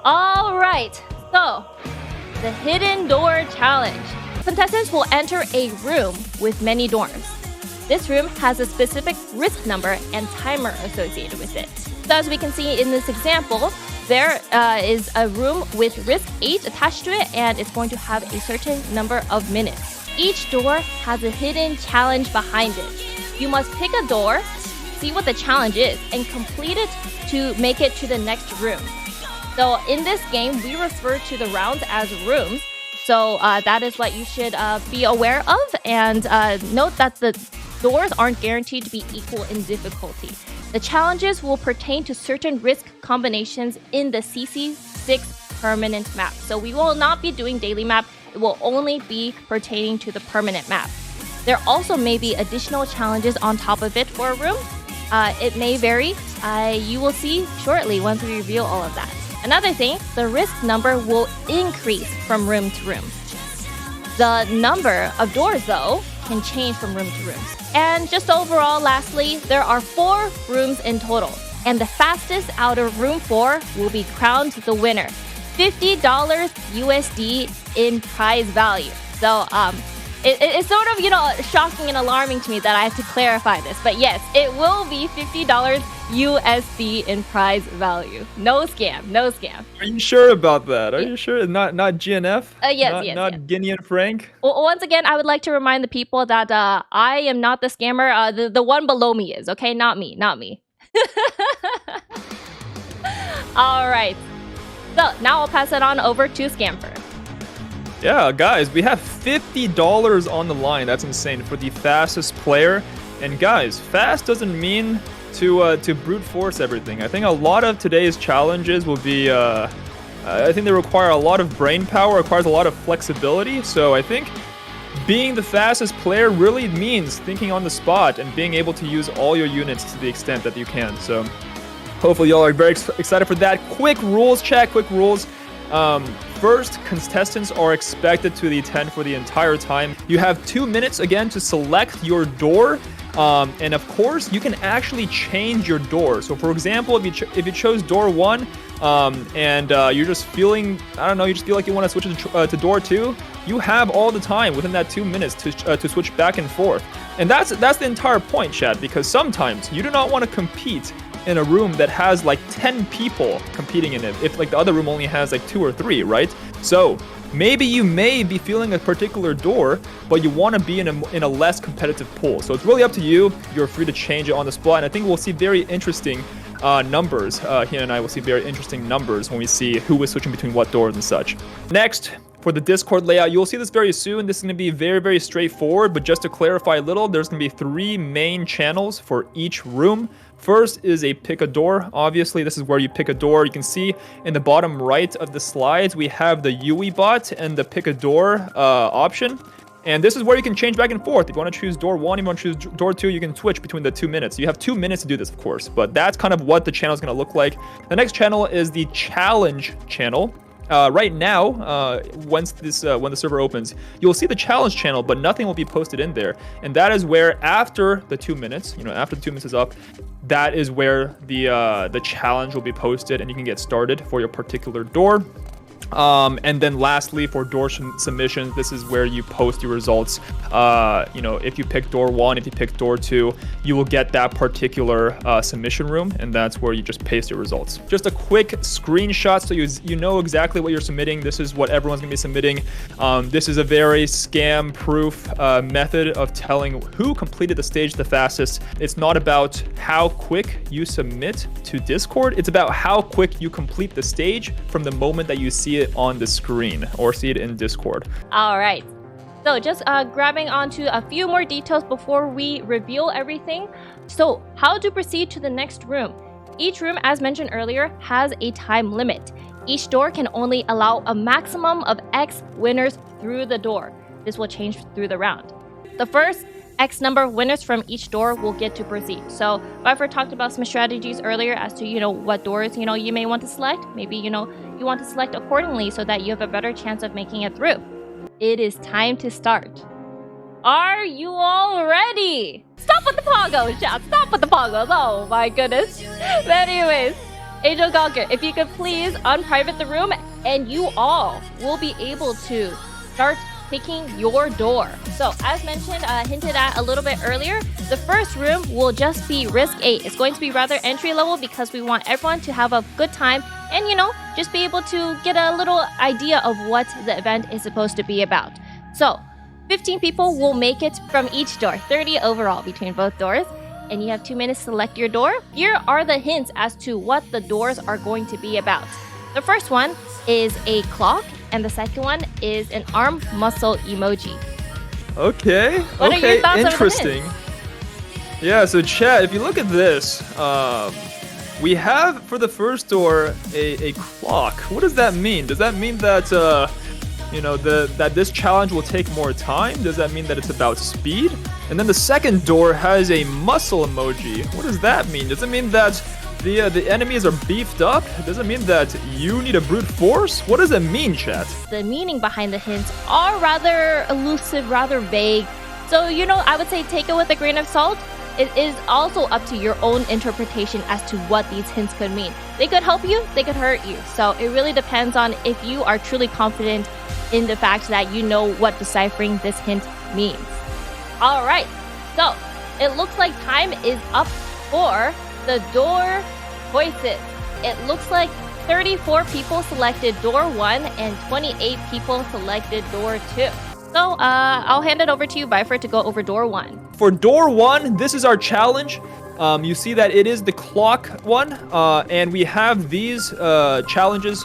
Alright, so the hidden door challenge. Contestants will enter a room with many doors. This room has a specific risk number and timer associated with it. So as we can see in this example, there is a room with risk 8 attached to it, and it's going to have a certain number of minutes. Each door has a hidden challenge behind it. You must pick a door, see what the challenge is, and complete it to make it to the next room. So in this game, we refer to the rounds as rooms. So that is what you should be aware of. And note that the doors aren't guaranteed to be equal in difficulty. The challenges will pertain to certain risk combinations in the CC6 permanent map. So we will not be doing daily map. It will only be pertaining to the permanent map. There also may be additional challenges on top of it for a room. It may vary. You will see shortly once we reveal all of that. Another thing, the risk number will increase from room to room. The number of doors, though, can change from room to room. And just overall, lastly, there are 4 rooms in total. And the fastest out of room 4 will be crowned the winner. $50 USD in prize value. So, it's sort of, shocking and alarming to me that I have to clarify this. But yes, it will be $50 USD in prize value. No scam, no scam. Are you sure about that? Are you sure? Not GNF? Yes. Not Guinea and Frank? Well, once again, I would like to remind the people that I am not the scammer. The one below me is, okay? Not me. All right. So now I'll pass it on over to Scamper. Yeah, guys, we have $50 on the line. That's insane for the fastest player. And guys, fast doesn't mean to brute force everything. I think a lot of today's challenges will be, I think they require a lot of brain power, requires a lot of flexibility. So I think being the fastest player really means thinking on the spot and being able to use all your units to the extent that you can. So hopefully y'all are very excited for that. Quick rules check, quick rules. First, contestants are expected to attend for the entire time. You have 2 minutes again to select your door. And of course, you can actually change your door. So for example, if you chose door 1 and you're just feeling, I don't know, you just feel like you want to switch to door 2, you have all the time within that 2 minutes to switch back and forth. And that's the entire point, chat, because sometimes you do not want to compete in a room that has like 10 people competing in it, if like the other room only has like 2 or 3, right? So maybe you may be feeling a particular door, but you want to be in a less competitive pool. So it's really up to you. You're free to change it on the spot. And I think we'll see very interesting numbers. Hina and I will see very interesting numbers when we see who is switching between what doors and such. Next, for the Discord layout, you'll see this very soon. This is going to be very, very straightforward. But just to clarify a little, there's going to be 3 main channels for each room. First is a pick a door. Obviously, this is where you pick a door. You can see in the bottom right of the slides, we have the UE bot and the pick a door option. And this is where you can change back and forth. If you want to choose door 1, if you want to choose door 2, you can switch between the 2 minutes. You have 2 minutes to do this, of course, but that's kind of what the channel is going to look like. The next channel is the challenge channel. Right now, when the server opens, you'll see the challenge channel, but nothing will be posted in there. And that is where after the 2 minutes, after the 2 minutes is up, that is where the challenge will be posted, and you can get started for your particular door. And then lastly, for door submissions, this is where you post your results. If you pick door 1, if you pick door 2, you will get that particular submission room, and that's where you just paste your results. Just a quick screenshot so you know exactly what you're submitting. This is what everyone's gonna be submitting. This is a very scam-proof method of telling who completed the stage the fastest. It's not about how quick you submit to Discord. It's about how quick you complete the stage from the moment that you see it on the screen or see it in Discord. All right. So just grabbing onto a few more details before we reveal everything. So how to proceed to the next room. Each room, as mentioned earlier, has a time limit. Each door can only allow a maximum of X winners through the door. This will change through the round. The first X number of winners from each door will get to proceed. So Viper talked about some strategies earlier as to, what doors, you may want to select. Maybe, you want to select accordingly so that you have a better chance of making it through. It is time to start. Are you all ready? Stop with the poggos, chat. Stop with the poggos. Oh my goodness. But anyways, Angel Gawker, if you could please unprivate the room, and you all will be able to start picking your door. So as mentioned, hinted at a little bit earlier, the first room will just be risk 8. It's going to be rather entry level because we want everyone to have a good time and, just be able to get a little idea of what the event is supposed to be about. So 15 people will make it from each door, 30 overall between both doors. And you have 2 minutes to select your door. Here are the hints as to what the doors are going to be about. The first one is a clock, and the second one is an arm muscle emoji. Okay. What are your thoughts interesting. on this? Yeah, so chat, if you look at this, we have for the first door a clock. What does that mean? Does that mean that that this challenge will take more time? Does that mean that it's about speed? And then the second door has a muscle emoji. What does that mean? Does it mean that the enemies are beefed up? Does it mean that you need a brute force? What does it mean, chat? The meaning behind the hints are rather elusive, rather vague. So, I would say take it with a grain of salt. It is also up to your own interpretation as to what these hints could mean. They could help you, they could hurt you. So it really depends on if you are truly confident in the fact that you know what deciphering this hint means. All right, so it looks like time is up for the door choices. It looks like 34 people selected door 1 and 28 people selected door 2. So I'll hand it over to you, Viper, to go over door 1. For door 1, this is our challenge. You see that it is the clock one, and we have these challenges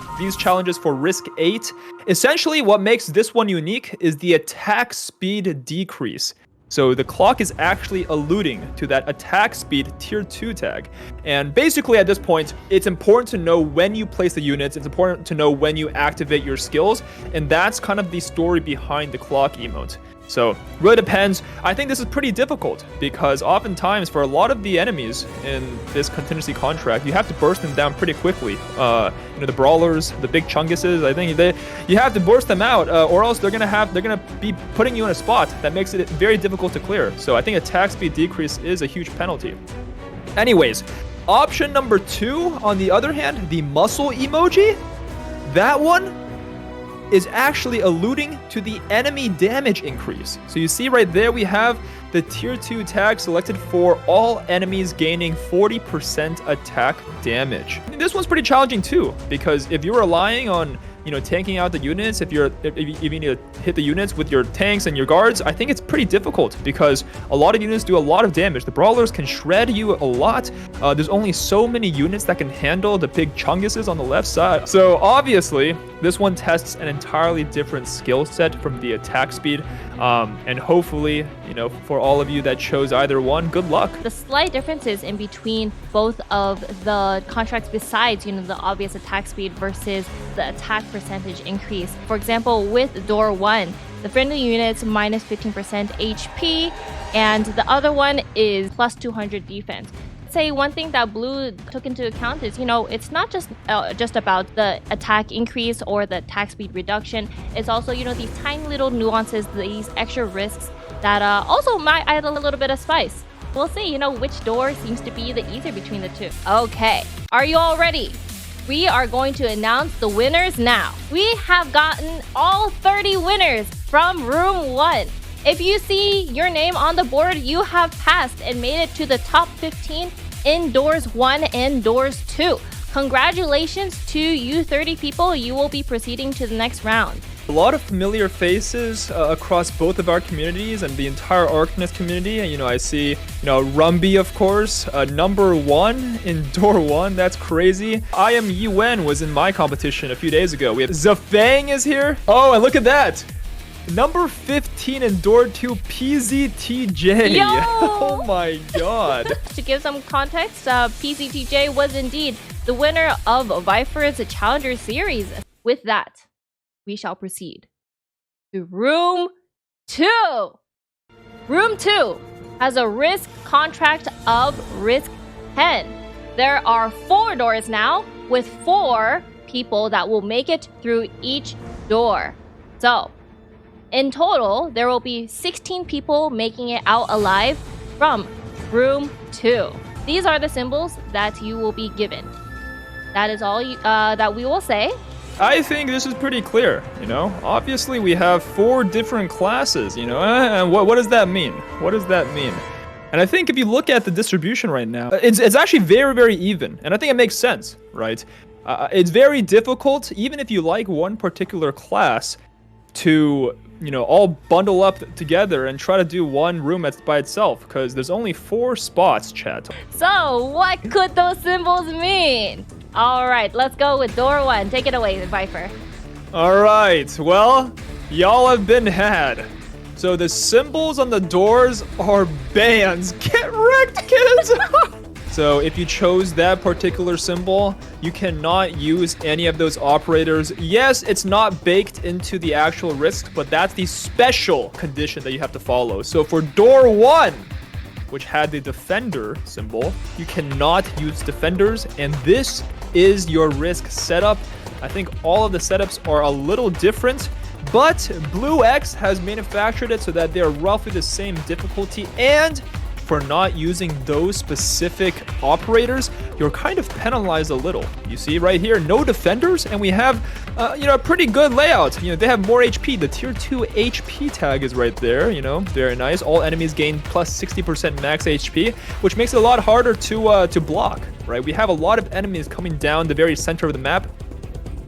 for risk 8. Essentially, what makes this one unique is the attack speed decrease. So the clock is actually alluding to that attack speed tier 2 tag. And basically at this point, it's important to know when you place the units, it's important to know when you activate your skills, and that's kind of the story behind the clock emote. So really depends. I think this is pretty difficult because oftentimes for a lot of the enemies in this contingency contract, you have to burst them down pretty quickly. The brawlers, the big chunguses, I think you have to burst them out, or else they're gonna be putting you in a spot that makes it very difficult to clear. So I think attack speed decrease is a huge penalty. Anyways, option number 2, on the other hand, the muscle emoji, that one is actually alluding to the enemy damage increase. So you see right there, we have the tier 2 tag selected for all enemies gaining 40% attack damage. This one's pretty challenging too, because if you're relying on tanking out the units, if you need to hit the units with your tanks and your guards, I think it's pretty difficult because a lot of units do a lot of damage. The brawlers can shred you a lot. There's only so many units that can handle the big chunguses on the left side. So obviously, this one tests an entirely different skill set from the attack speed. And hopefully, for all of you that chose either one, good luck. The slight differences in between both of the contracts besides, the obvious attack speed versus the attack percentage increase. For example, with door 1, the friendly units minus 15% HP, and the other one is plus 200 defense. Say one thing that Blue took into account is, it's not just about the attack increase or the attack speed reduction. It's also, these tiny little nuances, these extra risks that also might add a little bit of spice. We'll see, which door seems to be the easier between the two. Okay, are you all ready? We are going to announce the winners now. We have gotten all 30 winners from room 1. If you see your name on the board, you have passed and made it to the top 15 in doors 1 and doors 2. Congratulations to you 30 people. You will be proceeding to the next round. A lot of familiar faces across both of our communities and the entire Arcanist community. I see, Rumby, of course, number 1 in door 1. That's crazy. I Am UN was in my competition a few days ago. We have Zafang is here. Oh, and look at that. Number 15 in door 2, PZTJ. Yo! Oh my god. To give some context, PZTJ was indeed the winner of Viper's Challenger Series. With that, we shall proceed to room 2. Room 2 has a risk contract of risk 10. There are 4 doors now with 4 people that will make it through each door. So, in total, there will be 16 people making it out alive from room 2. These are the symbols that you will be given. That is all that we will say. I think this is pretty clear, you know? Obviously, we have 4 different classes, you know? And what does that mean? What does that mean? And I think if you look at the distribution right now, it's actually very, very even. And I think it makes sense, right? It's very difficult, even if you like one particular class, to, you know, all bundle up together and try to do one room by itself, because there's only 4 spots, chat. So, what could those symbols mean? All right, let's go with door 1. Take it away, Viper. All right, well, y'all have been had. So the symbols on the doors are bands. Get wrecked, kids! So if you chose that particular symbol, you cannot use any of those operators. Yes, it's not baked into the actual risk, but that's the special condition that you have to follow. So for door 1, which had the defender symbol, you cannot use defenders, and this is your risk setup. I think all of the setups are a little different, but Blue X has manufactured it so that they're roughly the same difficulty, and for not using those specific operators, you're kind of penalized a little. You see right here, no defenders, and we have, you know, a pretty good layout. You know, they have more HP. The tier 2 HP tag is right there, you know, very nice. All enemies gain plus 60% max HP, which makes it a lot harder to block, right? We have a lot of enemies coming down the very center of the map.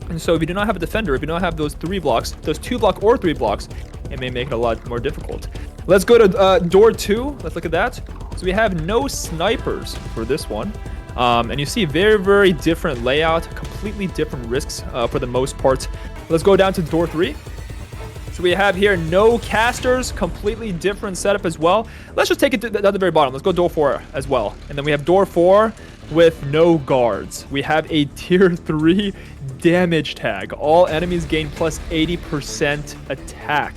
And so if you do not have a defender, if you don't have those 3 blocks, those 2 block or 3 blocks, it may make it a lot more difficult. Let's go to door 2. Let's look at that. So we have no snipers for this one. And you see very, very different layout, completely different risks for the most part. Let's go down to door 3. So we have here no casters, completely different setup as well. Let's just take it to the very bottom. Let's go door 4 as well. And then we have door 4 with no guards. We have a tier 3 damage tag. All enemies gain plus 80% attack.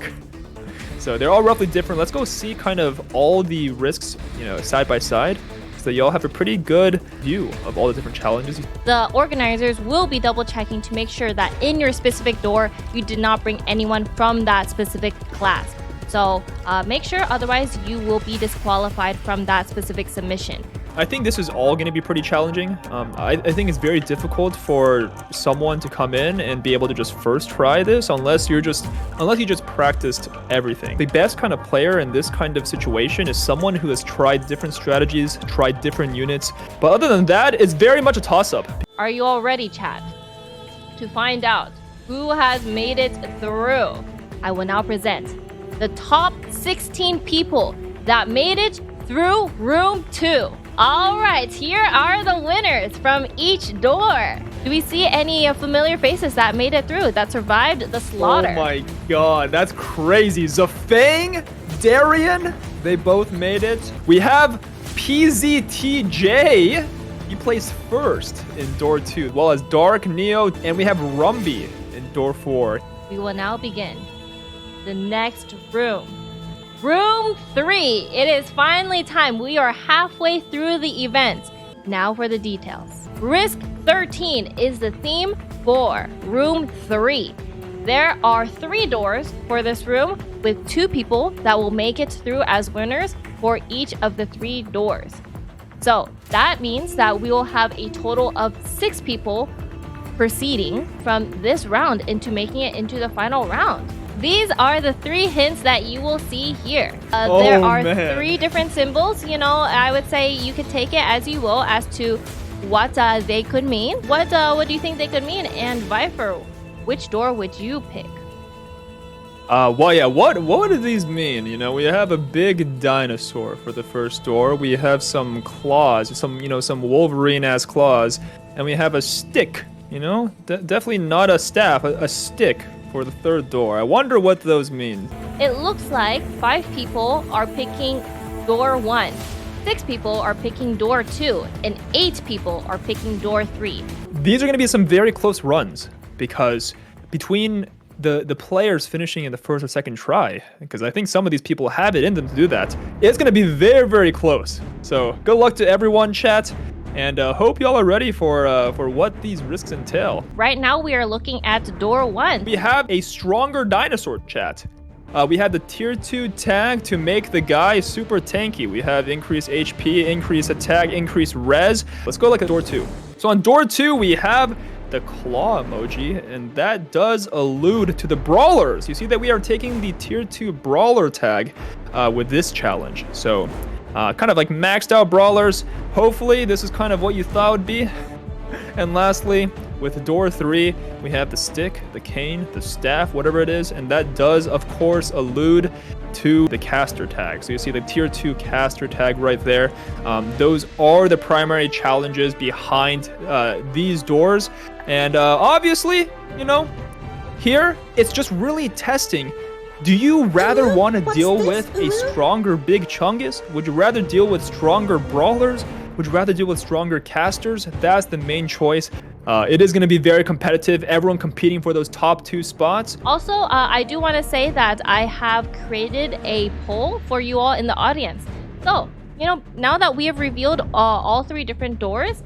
So they're all roughly different. Let's go see kind of all the risks, you know, side by side, so you all have a pretty good view of all the different challenges. The organizers will be double checking to make sure that in your specific door, you did not bring anyone from that specific class. So make sure, otherwise you will be disqualified from that specific submission. I think this is all going to be pretty challenging. I think it's very difficult for someone to come in and be able to just first try this unless you just practiced everything. The best kind of player in this kind of situation is someone who has tried different strategies, tried different units. But other than that, it's very much a toss-up. Are you all ready, chat, to find out who has made it through? I will now present the top 16 people that made it through room 2. All right, here are the winners from each door. Do we see any familiar faces that made it through, that survived the slaughter? Oh my god, that's crazy. Zafang, Darian, they both made it. We have PZTJ. He placed first in door 2, as well as Dark Neo, and we have Rumby in door 4. We will now begin the next room. Room 3. It is finally time. We are halfway through the event. Now for the details. Risk 13 is the theme for room 3. There are 3 doors for this room with 2 people that will make it through as winners for each of the 3 doors. So that means that we will have a total of 6 people proceeding from this round into making it into the final round. These are the 3 hints that you will see here. There are 3 different symbols. You know, I would say you could take it as you will as to what they could mean. What do you think they could mean? And Viper, which door would you pick? Well, yeah, what do these mean? You know, we have a big dinosaur for the first door. We have some claws, some Wolverine-ass claws. And we have a stick, you know? Definitely not a staff, a stick for the third door. I wonder what those mean. It looks like 5 people are picking door 1. 6 people are picking door 2. And 8 people are picking door 3. These are going to be some very close runs, because between the players finishing in the first or second try, because I think some of these people have it in them to do that, it's going to be very, very close. So good luck to everyone, chat. And hope y'all are ready for what these risks entail. Right now, we are looking at door 1. We have a stronger dinosaur, chat. We have the tier 2 tag to make the guy super tanky. We have increased HP, increased attack, increased res. Let's go like a door 2. So on door 2, we have the claw emoji, and that does allude to the brawlers. You see that we are taking the tier 2 brawler tag with this challenge. So kind of like maxed out brawlers. Hopefully this is kind of what you thought would be. And lastly, with door 3, we have the stick, the cane, the staff, whatever it is, and that does, of course, allude to the caster tag. So you see the tier 2 caster tag right there. Those are the primary challenges behind these doors. And obviously, you know, here, it's just really testing. Do you rather want to deal with a stronger Big Chungus? Would you rather deal with stronger brawlers? Would you rather deal with stronger casters? That's the main choice. It is going to be very competitive. Everyone competing for those top 2 spots. Also, I do want to say that I have created a poll for you all in the audience. So, you know, now that we have revealed all 3 different doors,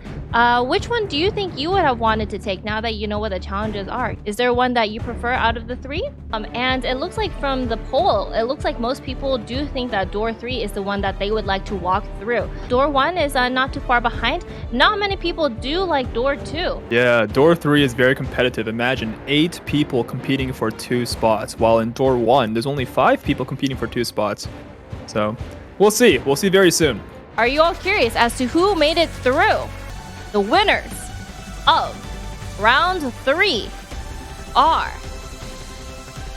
which one do you think you would have wanted to take now that you know what the challenges are? Is there one that you prefer out of the 3? And it looks like from the poll, it looks like most people do think that door 3 is the one that they would like to walk through. Door 1 is not too far behind. Not many people do like door 2. Yeah, door 3 is very competitive. Imagine 8 people competing for 2 spots, while in door 1, there's only 5 people competing for 2 spots. So we'll see. We'll see very soon. Are you all curious as to who made it through? The winners of round 3 are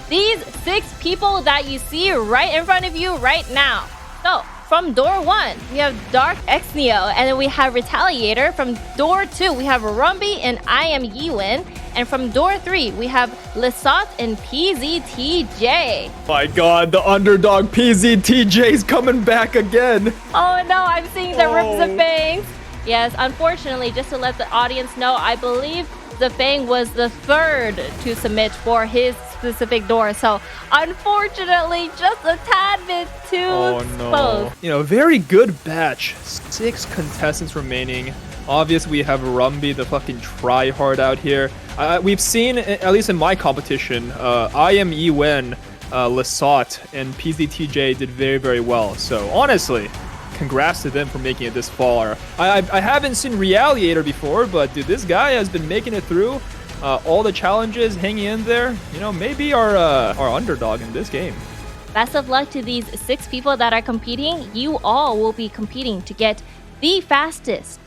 these 6 people that you see right in front of you right now. So, from door 1, we have Dark Exneo, and then we have Retaliator. From door 2, we have Rumby and I Am Yiwin. And from door 3, we have Lisat and PZTJ. My god, the underdog PZTJ's coming back again. Oh no, I'm seeing the rips of fangs. Yes, unfortunately, just to let the audience know, I believe Zafang was the 3rd to submit for his specific door. So, unfortunately, just a tad bit too close. You know, very good batch. 6 contestants remaining. Obviously, we have Rumby, the fucking try-hard out here. We've seen, at least in my competition, I Am Yiwen, Lasat, and PZTJ did very, very well. So, honestly, congrats to them for making it this far. I haven't seen Realiator before, but dude, this guy has been making it through all the challenges, hanging in there. You know, maybe our underdog in this game. Best of luck to these 6 people that are competing. You all will be competing to get the fastest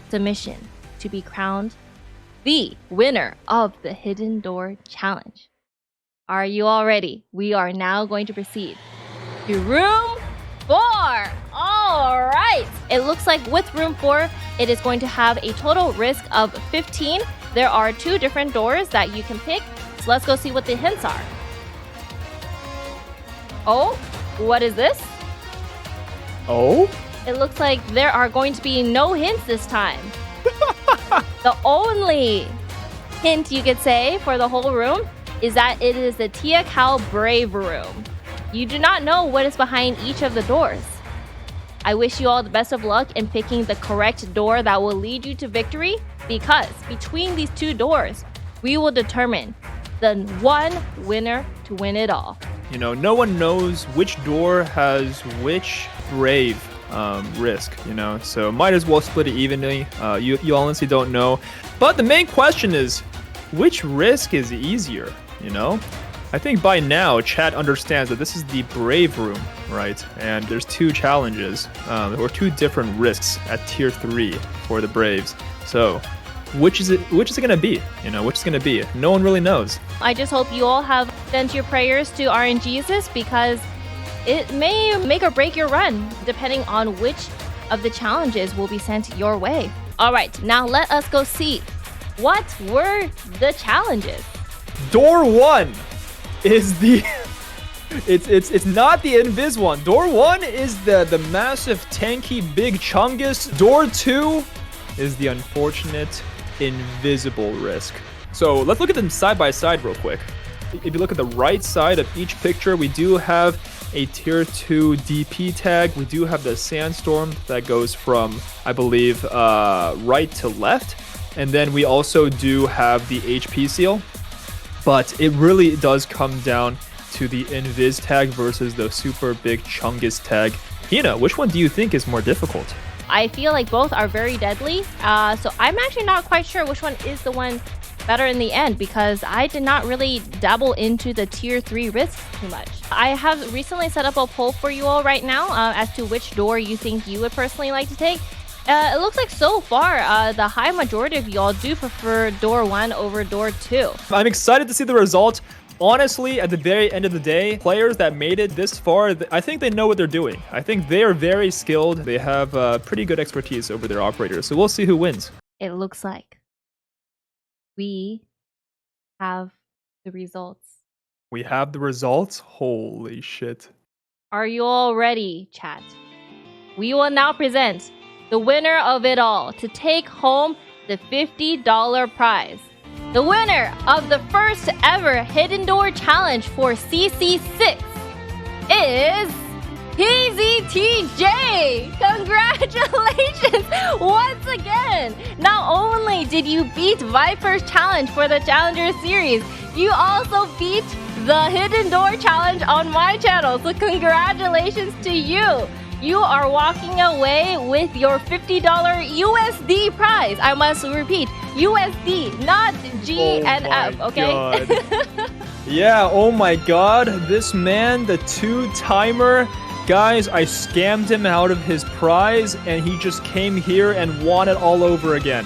submission to be crowned the winner of the Hidden Door Challenge. Are you all ready? We are now going to proceed to room 4. All right. It looks like with room 4, it is going to have a total risk of 15. There are 2 different doors that you can pick. So let's go see what the hints are. Oh, what is this? Oh? It looks like there are going to be no hints this time. The only hint you could say for the whole room is that it is the Tia Cow Brave room. You do not know what is behind each of the doors. I wish you all the best of luck in picking the correct door that will lead you to victory, because between these 2 doors, we will determine the one winner to win it all. You know, no one knows which door has which brave risk, you know, so might as well split it evenly. You honestly don't know. But the main question is, which risk is easier, you know? I think by now, chat understands that this is the brave room, right? And there's 2 challenges, or 2 different risks at tier 3 for the Braves. So, which is it gonna be? You know, which is gonna be? No one really knows. I just hope you all have sent your prayers to RNGesus, because it may make or break your run, depending on which of the challenges will be sent your way. All right, now let us go see what were the challenges. Door 1 is the it's not the invis one. Door 1 is the massive tanky Big Chungus. Door 2 is the unfortunate invisible risk. So let's look at them side by side real quick. If you look at the right side of each picture, we do have a tier 2 DP tag. We do have the sandstorm that goes from, I believe, right to left. And then we also do have the HP seal. But it really does come down to the invis tag versus the super big chungus tag. Hina, which one do you think is more difficult? I feel like both are very deadly. So I'm actually not quite sure which one is the one better in the end because I did not really dabble into the tier 3 risk too much. I have recently set up a poll for you all right now as to which door you think you would personally like to take. It looks like so far, the high majority of y'all do prefer door 1 over door 2. I'm excited to see the results. Honestly, at the very end of the day, players that made it this far, I think they know what they're doing. I think they are very skilled. They have pretty good expertise over their operators. So we'll see who wins. It looks like we have the results. We have the results? Holy shit. Are you all ready, chat? We will now present the winner of it all to take home the $50 prize. The winner of the first ever Hidden Door Challenge for CC6 is PZTJ! Congratulations once again! Not only did you beat Viper's challenge for the Challenger series, you also beat the Hidden Door Challenge on my channel, so congratulations to you! You are walking away with your $50 USD prize. I must repeat, USD, not G and F, okay? Yeah, oh my god, this man, the 2-timer, guys, I scammed him out of his prize and he just came here and won it all over again.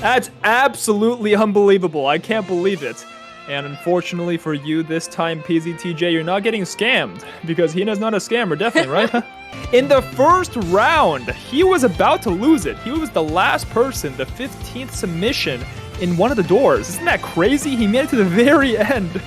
That's absolutely unbelievable. I can't believe it. And unfortunately for you this time, PZTJ, you're not getting scammed because Hina's not a scammer, definitely, right? In the first round, he was about to lose it. He was the last person, the 15th submission in one of the doors. Isn't that crazy? He made it to the very end.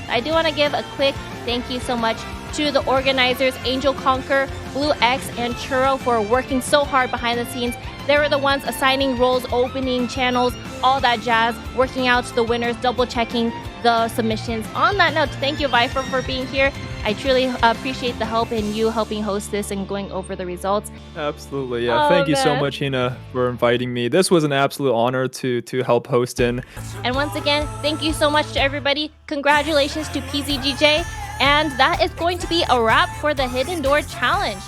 I do want to give a quick thank you so much to the organizers, Angel Conquer, Blue X, and Churro for working so hard behind the scenes. They were the ones assigning roles, opening channels, all that jazz, working out the winners, double checking the submissions. On that note, thank you, Viper, for being here. I truly appreciate the help in you helping host this and going over the results. Absolutely, yeah. Thank you so much, Hina, for inviting me. This was an absolute honor to help host in. And once again, thank you so much to everybody. Congratulations to PZGJ. And that is going to be a wrap for the Hidden Door Challenge.